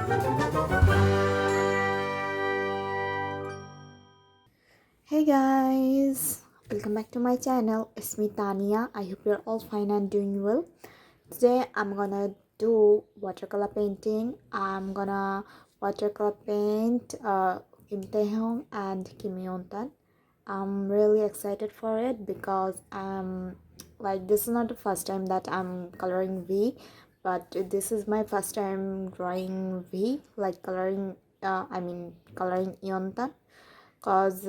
Hey guys, welcome back to my channel. It's me Tania. I hope you're all fine and doing well. Today I'm gonna do watercolor painting. I'm gonna watercolor paint Kim Taehyung and Kim Yeontan. I'm really excited for it because this is not the first time that I'm coloring V, but this is my first time drawing V, like coloring coloring Yeontan, cause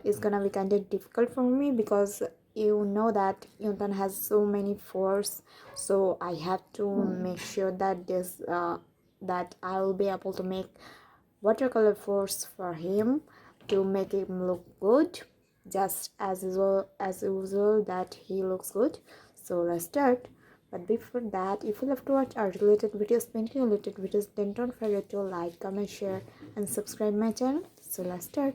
it's gonna be kind of difficult for me because you know that yeontan has so many force, so I have to make sure that that I will be able to make watercolor force for him to make him look good, just as usual that he looks good. So let's start. But before that, if you love to watch art related videos, painting related videos, then don't forget to like, comment, share and subscribe my channel. So let's start.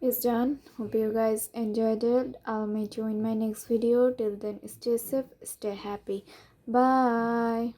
is done. Hope you guys enjoyed it. I'll meet you in my next video. Till then, stay safe, stay happy. Bye.